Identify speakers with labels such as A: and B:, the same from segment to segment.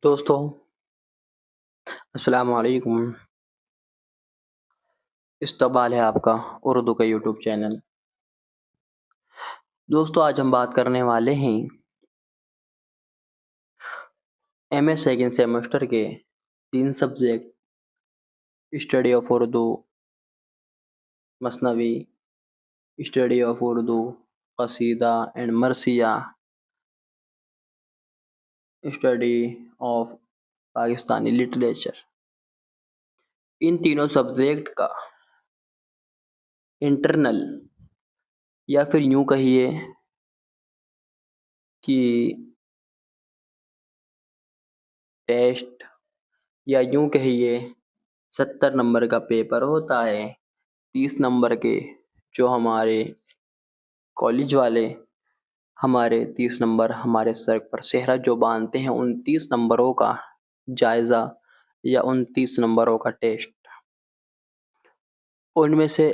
A: دوستوں السلام علیکم۔ استقبال ہے آپ کا اردو کا یوٹیوب چینل۔ دوستوں آج ہم بات کرنے والے ہیں ایم اے سیکنڈ سیمسٹر کے 3 سبجیکٹ اسٹڈی آف اردو، مثنوی، اسٹڈی آف اردو، قصیدہ اینڈ مرثیہ، اسٹڈی آف پاکستانی لٹریچر۔ ان تینوں سبجیکٹ کا انٹرنل یا پھر یوں کہیے کہ ٹیسٹ یا یوں کہیے 70 نمبر کا پیپر ہوتا ہے۔ 30 نمبر کے جو ہمارے کالج والے ہمارے 30 نمبر ہمارے سر پر صحرا جو باندھتے ہیں، ان 30 نمبروں کا جائزہ یا ان 30 نمبروں کا ٹیسٹ، ان میں سے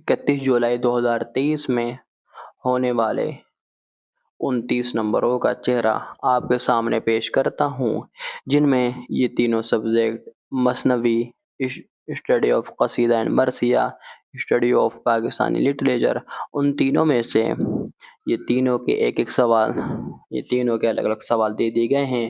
A: 31 جولائی 2023 میں ہونے والے 29 نمبروں کا چہرہ آپ کے سامنے پیش کرتا ہوں، جن میں یہ تینوں سبجیکٹ مثنوی، اسٹڈی آف قصیدہ اینڈ مرثیہ، اسٹڈی آف پاکستانی لٹریچر، ان تینوں میں سے یہ تینوں کے ایک سوال، یہ تینوں کے الگ الگ سوال دے دیے گئے ہیں،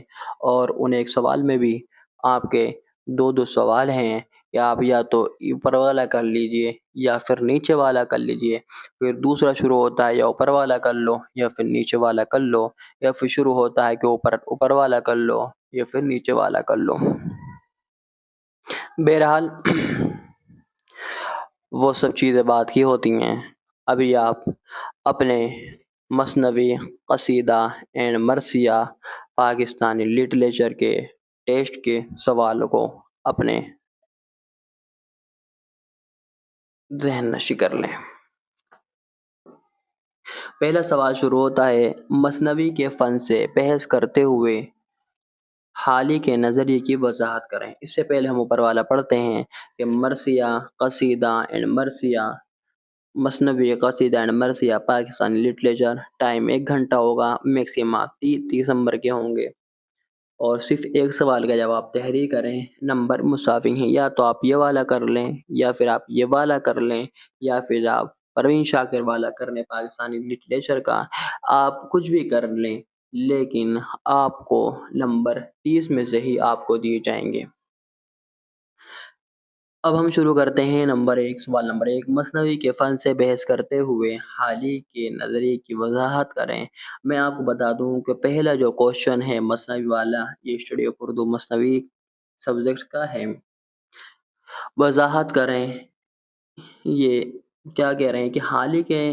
A: اور ان ایک سوال میں بھی آپ کے دو سوال ہیں کہ آپ یا تو اوپر والا کر لیجئے یا پھر نیچے والا کر لیجئے۔ پھر دوسرا شروع ہوتا ہے یا اوپر والا کر لو یا پھر نیچے والا کر لو، یا پھر شروع ہوتا ہے کہ اوپر والا کر لو یا پھر نیچے والا کر لو۔ بہرحال وہ سب چیزیں بات کی ہوتی ہیں۔ ابھی آپ اپنے مثنوی، قصیدہ اینڈ مرثیہ پاکستانی لٹریچر کے ٹیسٹ کے سوالوں کو اپنے ذہن نشی کر لیں۔ پہلا سوال شروع ہوتا ہے، مثنوی کے فن سے بحث کرتے ہوئے حالی کے نظریے کی وضاحت کریں۔ اس سے پہلے ہم اوپر والا پڑھتے ہیں کہ مرثیہ، قصیدہ اینڈ مرثیہ، مثنوی، قصیدہ اینڈ مرثیہ پاکستانی لٹریچر، ٹائم 1 گھنٹہ ہوگا، میکسیمم 30 نمبر کے ہوں گے، اور صرف ایک سوال کا جواب تحریر کریں۔ نمبر مساوی ہیں، یا تو آپ یہ والا کر لیں یا پھر آپ یہ والا کر لیں یا پھر آپ پروین شاکر والا کر لیں پاکستانی لٹریچر کا، آپ کچھ بھی کر لیں، لیکن آپ کو نمبر 30 میں سے ہی آپ کو دیے جائیں گے۔ اب ہم شروع کرتے ہیں سوال نمبر 1، مثنوی کے فن سے بحث کرتے ہوئے حالی کے نظریے کی وضاحت کریں۔ میں آپ کو بتا دوں کہ پہلا جو کوشچن ہے مثنوی والا، یہ اسٹڈی آف اردو مثنوی سبجیکٹ کا ہے۔ وضاحت کریں، یہ کیا کہہ رہے ہیں کہ حالی کے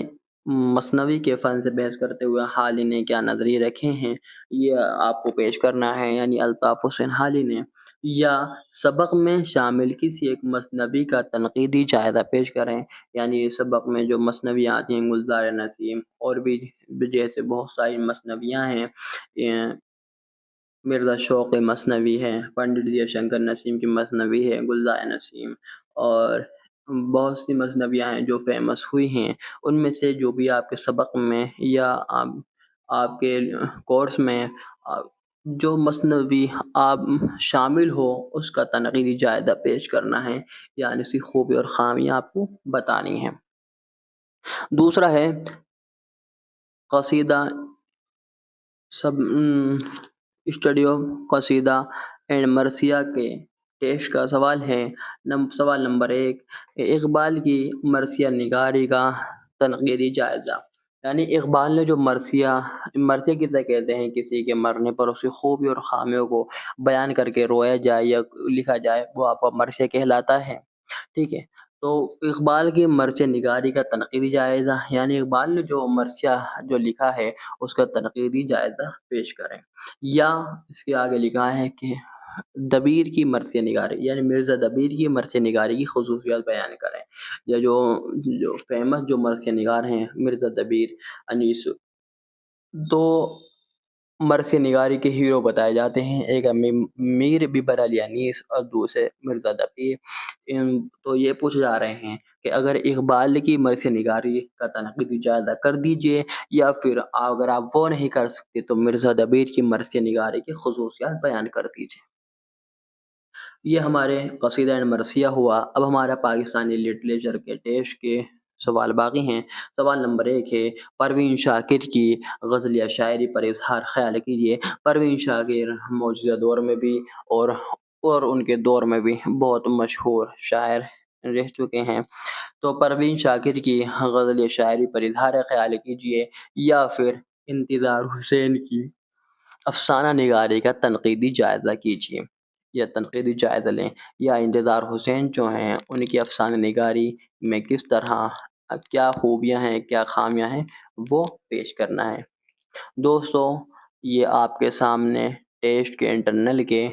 A: مثنوی کے فن سے بحث کرتے ہوئے حالی نے کیا نظریے رکھے ہیں، یہ آپ کو پیش کرنا ہے، یعنی الطاف حسین حالی نے۔ یا سبق میں شامل کسی ایک مثنوی کا تنقیدی جائزہ پیش کریں، یعنی سبق میں جو مثنویاں آتی ہیں، گلزار نسیم اور بھی جیسے بہت ساری مثنویاں ہیں، مرزا شوق مثنوی ہے، پنڈت جے شنکر نسیم کی مثنوی ہے، گلزار نسیم، اور بہت سی مثنویاں ہیں جو فیمس ہوئی ہیں، ان میں سے جو بھی آپ کے سبق میں یا آپ کے کورس میں جو مثنوی آپ شامل ہو، اس کا تنقیدی جائزہ پیش کرنا ہے، یعنی اس کی خوبی اور خامیاں آپ کو بتانی ہیں۔ دوسرا ہے قصیدہ، اسٹڈی آف قصیدہ اینڈ مرثیہ کے ٹیسٹ کا سوال ہے۔ سوال نمبر 1، اقبال کی مرثیہ نگاری کا تنقیدی جائزہ، یعنی اقبال نے جو مرثیہ کسے کہتے ہیں، کسی کے مرنے پر اس کی خوبی اور خامیوں کو بیان کر کے رویا جائے یا لکھا جائے، وہ آپ کا مرثیہ کہلاتا ہے، ٹھیک ہے۔ تو اقبال کی مرثیہ نگاری کا تنقیدی جائزہ، یعنی اقبال نے جو مرثیہ جو لکھا ہے اس کا تنقیدی جائزہ پیش کریں۔ یا اس کے آگے لکھا ہے کہ دبیر کی مرثیہ نگاری، یعنی مرزا دبیر کی مرثیہ نگاری کی خصوصیات بیان کریں، یا جو فیمس جو مرثیہ نگار ہیں مرزا دبیر انیس، تو مرثیہ نگاری کے ہیرو بتائے جاتے ہیں، ایک میر ببر علی انیس اور دوسرے مرزا دبیر۔ تو یہ پوچھے جا رہے ہیں کہ اگر اقبال کی مرثیہ نگاری کا تنقیدی جائزہ کر دیجئے، یا پھر اگر آپ وہ نہیں کر سکتے تو مرزا دبیر کی مرثیہ نگاری کی خصوصیات بیان کر دیجئے۔ یہ ہمارے قصیدہ مرثیہ ہوا۔ اب ہمارا پاکستانی لٹریچر کے ٹیسٹ کے سوال باقی ہیں۔ سوال نمبر 1 ہے، پروین شاکر کی غزل یا شاعری پر اظہار خیال کیجیے۔ پروین شاکر موجودہ دور میں بھی اور ان کے دور میں بھی بہت مشہور شاعر رہ چکے ہیں۔ تو پروین شاکر کی غزل یا شاعری پر اظہار خیال کیجیے، یا پھر انتظار حسین کی افسانہ نگاری کا تنقیدی جائزہ کیجیے، یا تنقیدی جائزہ لیں، یا انتظار حسین جو ہیں ان کی افسانہ نگاری میں کس طرح کیا خوبیاں ہیں، کیا خامیاں ہیں، وہ پیش کرنا ہے۔ دوستو، یہ آپ کے سامنے ٹیسٹ کے انٹرنل کے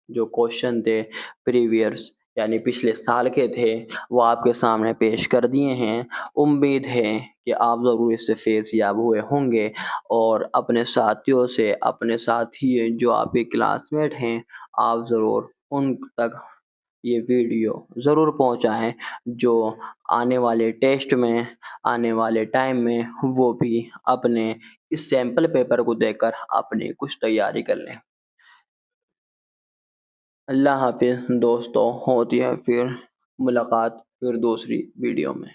A: جو کوشچن تھے پریویئرس یعنی پچھلے سال کے تھے، وہ آپ کے سامنے پیش کر دیے ہیں۔ امید ہے کہ آپ ضرور اس سے فیض یاب ہوئے ہوں گے، اور اپنے ساتھیوں سے، اپنے ساتھی جو آپ کے کلاس میٹ ہیں، آپ ضرور ان تک یہ ویڈیو ضرور پہنچائیں، جو آنے والے ٹیسٹ میں، آنے والے ٹائم میں وہ بھی اپنے اس سیمپل پیپر کو دیکھ کر اپنی کچھ تیاری کر لیں۔ اللہ حافظ دوستو، ہوتی ہے پھر ملاقات پھر دوسری ویڈیو میں۔